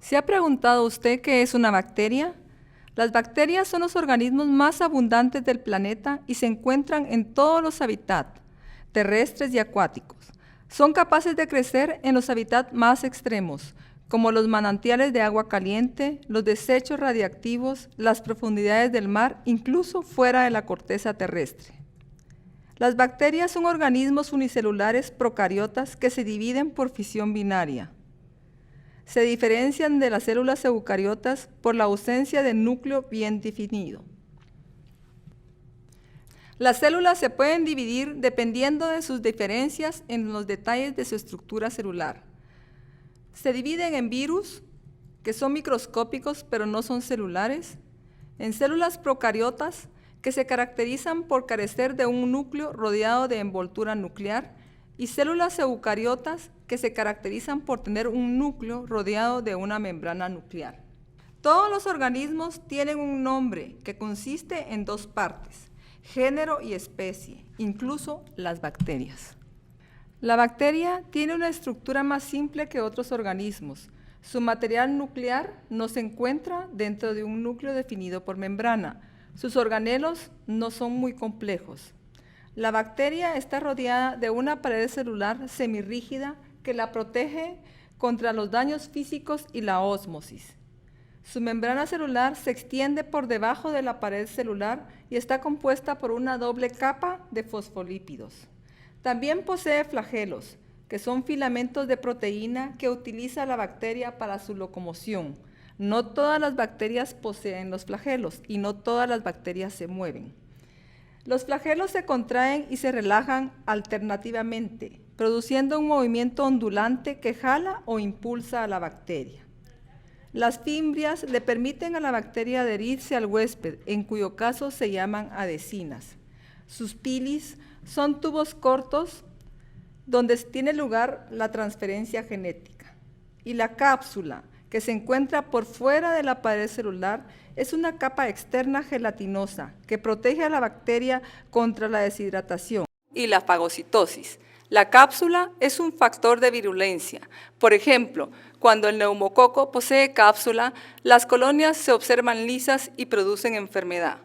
¿Se ha preguntado usted qué es una bacteria? Las bacterias son los organismos más abundantes del planeta y se encuentran en todos los hábitats, terrestres y acuáticos. Son capaces de crecer en los hábitats más extremos, como los manantiales de agua caliente, los desechos radiactivos, las profundidades del mar, incluso fuera de la corteza terrestre. Las bacterias son organismos unicelulares procariotas que se dividen por fisión binaria. Se diferencian de las células eucariotas por la ausencia de núcleo bien definido. Las células se pueden dividir dependiendo de sus diferencias en los detalles de su estructura celular. Se dividen en virus, que son microscópicos pero no son celulares, en células procariotas, que se caracterizan por carecer de un núcleo rodeado de envoltura nuclear, y células eucariotas, que se caracterizan por tener un núcleo rodeado de una membrana nuclear. Todos los organismos tienen un nombre que consiste en dos partes, género y especie, incluso las bacterias. La bacteria tiene una estructura más simple que otros organismos. Su material nuclear no se encuentra dentro de un núcleo definido por membrana. Sus organelos no son muy complejos. La bacteria está rodeada de una pared celular semirrígida que la protege contra los daños físicos y la ósmosis. Su membrana celular se extiende por debajo de la pared celular y está compuesta por una doble capa de fosfolípidos. También posee flagelos, que son filamentos de proteína que utiliza la bacteria para su locomoción. No todas las bacterias poseen los flagelos y no todas las bacterias se mueven. Los flagelos se contraen y se relajan alternativamente, produciendo un movimiento ondulante que jala o impulsa a la bacteria. Las fimbrias le permiten a la bacteria adherirse al huésped, en cuyo caso se llaman adhesinas. Sus pilis son tubos cortos donde tiene lugar la transferencia genética. Y la cápsula, que se encuentra por fuera de la pared celular, es una capa externa gelatinosa que protege a la bacteria contra la deshidratación y la fagocitosis. La cápsula es un factor de virulencia. Por ejemplo, cuando el neumococo posee cápsula, las colonias se observan lisas y producen enfermedad.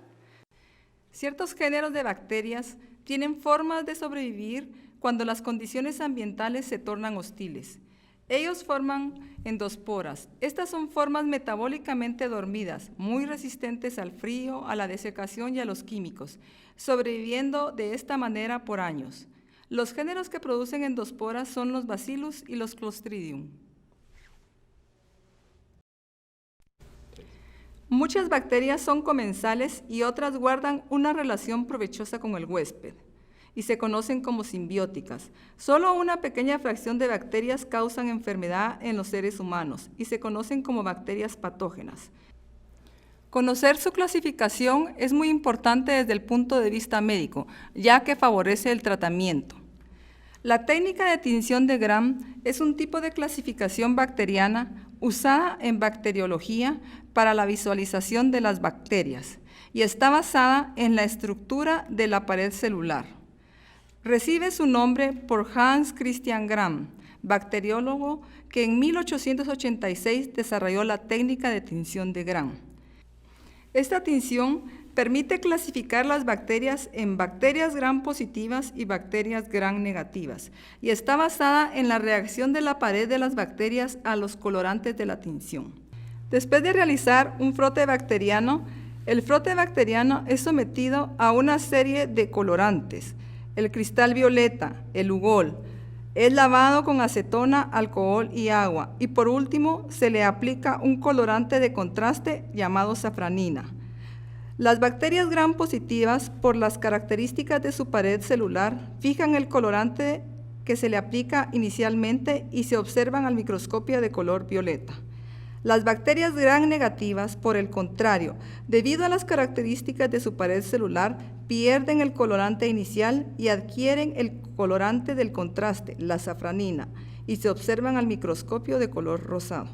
Ciertos géneros de bacterias tienen formas de sobrevivir cuando las condiciones ambientales se tornan hostiles. Ellos forman endosporas. Estas son formas metabólicamente dormidas, muy resistentes al frío, a la desecación y a los químicos, sobreviviendo de esta manera por años. Los géneros que producen endosporas son los Bacillus y los Clostridium. Muchas bacterias son comensales y otras guardan una relación provechosa con el huésped y se conocen como simbióticas. Solo una pequeña fracción de bacterias causan enfermedad en los seres humanos y se conocen como bacterias patógenas. Conocer su clasificación es muy importante desde el punto de vista médico, ya que favorece el tratamiento. La técnica de tinción de Gram es un tipo de clasificación bacteriana usada en bacteriología para la visualización de las bacterias y está basada en la estructura de la pared celular. Recibe su nombre por Hans Christian Gram, bacteriólogo que en 1886 desarrolló la técnica de tinción de Gram. Esta tinción permite clasificar las bacterias en bacterias Gram positivas y bacterias Gram negativas y está basada en la reacción de la pared de las bacterias a los colorantes de la tinción. Después de realizar un frote bacteriano, el frote bacteriano es sometido a una serie de colorantes. El cristal violeta, el ugol, es lavado con acetona, alcohol y agua y por último se le aplica un colorante de contraste llamado safranina. Las bacterias Gram positivas, por las características de su pared celular, fijan el colorante que se le aplica inicialmente y se observan al microscopio de color violeta. Las bacterias Gram negativas, por el contrario, debido a las características de su pared celular, pierden el colorante inicial y adquieren el colorante del contraste, la safranina, y se observan al microscopio de color rosado.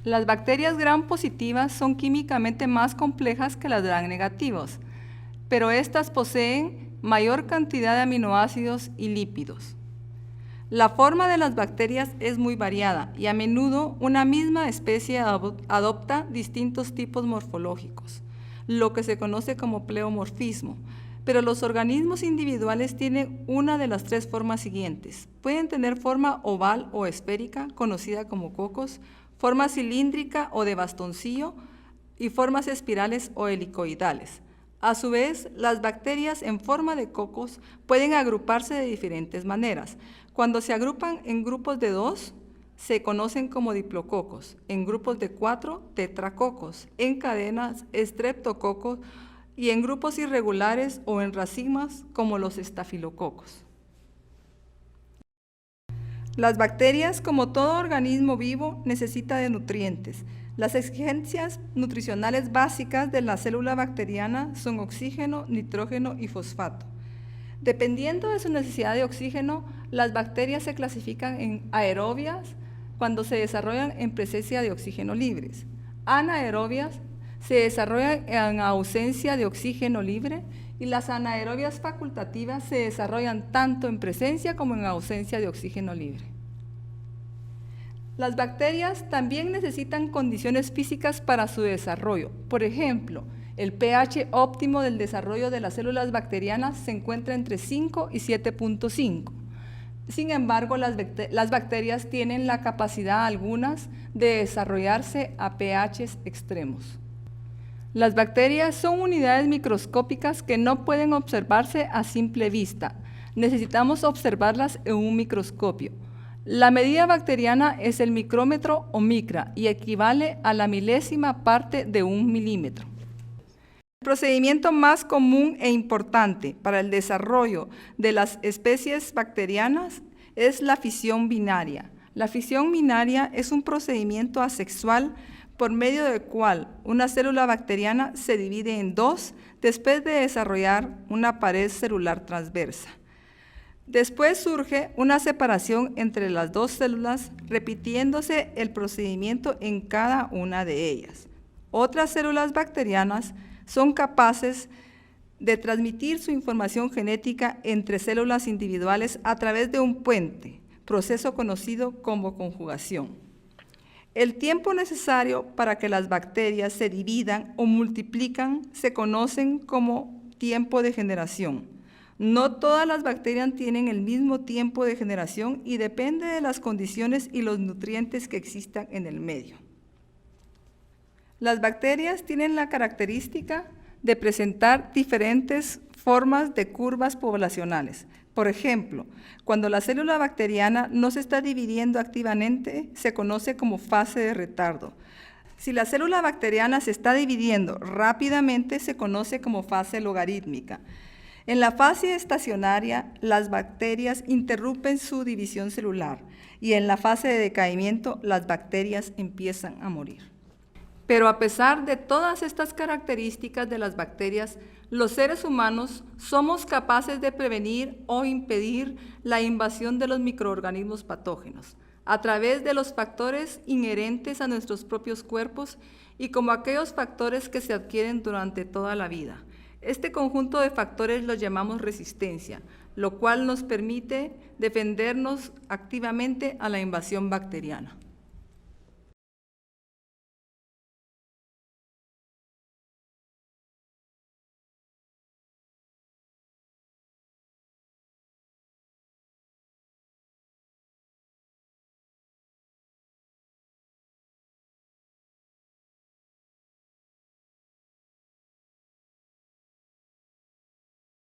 Las bacterias Gram positivas son químicamente más complejas que las Gram negativas, pero estas poseen mayor cantidad de aminoácidos y lípidos. La forma de las bacterias es muy variada y a menudo una misma especie adopta distintos tipos morfológicos, lo que se conoce como pleomorfismo, pero los organismos individuales tienen una de las tres formas siguientes. Pueden tener forma oval o esférica, conocida como cocos, forma cilíndrica o de bastoncillo y formas espirales o helicoidales. A su vez, las bacterias en forma de cocos pueden agruparse de diferentes maneras. Cuando se agrupan en grupos de 2, se conocen como diplococos, en grupos de 4, tetracocos, en cadenas, estreptococos y en grupos irregulares o en racimas como los estafilococos. Las bacterias, como todo organismo vivo, necesitan de nutrientes. Las exigencias nutricionales básicas de la célula bacteriana son oxígeno, nitrógeno y fosfato. Dependiendo de su necesidad de oxígeno, las bacterias se clasifican en aerobias cuando se desarrollan en presencia de oxígeno libres. Anaerobias se desarrollan en ausencia de oxígeno libre y las anaerobias facultativas se desarrollan tanto en presencia como en ausencia de oxígeno libre. Las bacterias también necesitan condiciones físicas para su desarrollo. Por ejemplo, el pH óptimo del desarrollo de las células bacterianas se encuentra entre 5 y 7.5. Sin embargo, las bacterias tienen la capacidad algunas de desarrollarse a pHs extremos. Las bacterias son unidades microscópicas que no pueden observarse a simple vista. Necesitamos observarlas en un microscopio. La medida bacteriana es el micrómetro o micra y equivale a la milésima parte de 1 milímetro. El procedimiento más común e importante para el desarrollo de las especies bacterianas es la fisión binaria. La fisión binaria es un procedimiento asexual por medio del cual una célula bacteriana se divide en dos después de desarrollar una pared celular transversa. Después surge una separación entre las dos células, repitiéndose el procedimiento en cada una de ellas. Otras células bacterianas son capaces de transmitir su información genética entre células individuales a través de un puente, proceso conocido como conjugación. El tiempo necesario para que las bacterias se dividan o multiplican se conocen como tiempo de generación. No todas las bacterias tienen el mismo tiempo de generación y depende de las condiciones y los nutrientes que existan en el medio. Las bacterias tienen la característica de presentar diferentes formas de curvas poblacionales. Por ejemplo, cuando la célula bacteriana no se está dividiendo activamente, se conoce como fase de retardo. Si la célula bacteriana se está dividiendo rápidamente, se conoce como fase logarítmica. En la fase estacionaria, las bacterias interrumpen su división celular y en la fase de decaimiento, las bacterias empiezan a morir. Pero a pesar de todas estas características de las bacterias, los seres humanos somos capaces de prevenir o impedir la invasión de los microorganismos patógenos a través de los factores inherentes a nuestros propios cuerpos y como aquellos factores que se adquieren durante toda la vida. Este conjunto de factores los llamamos resistencia, lo cual nos permite defendernos activamente a la invasión bacteriana.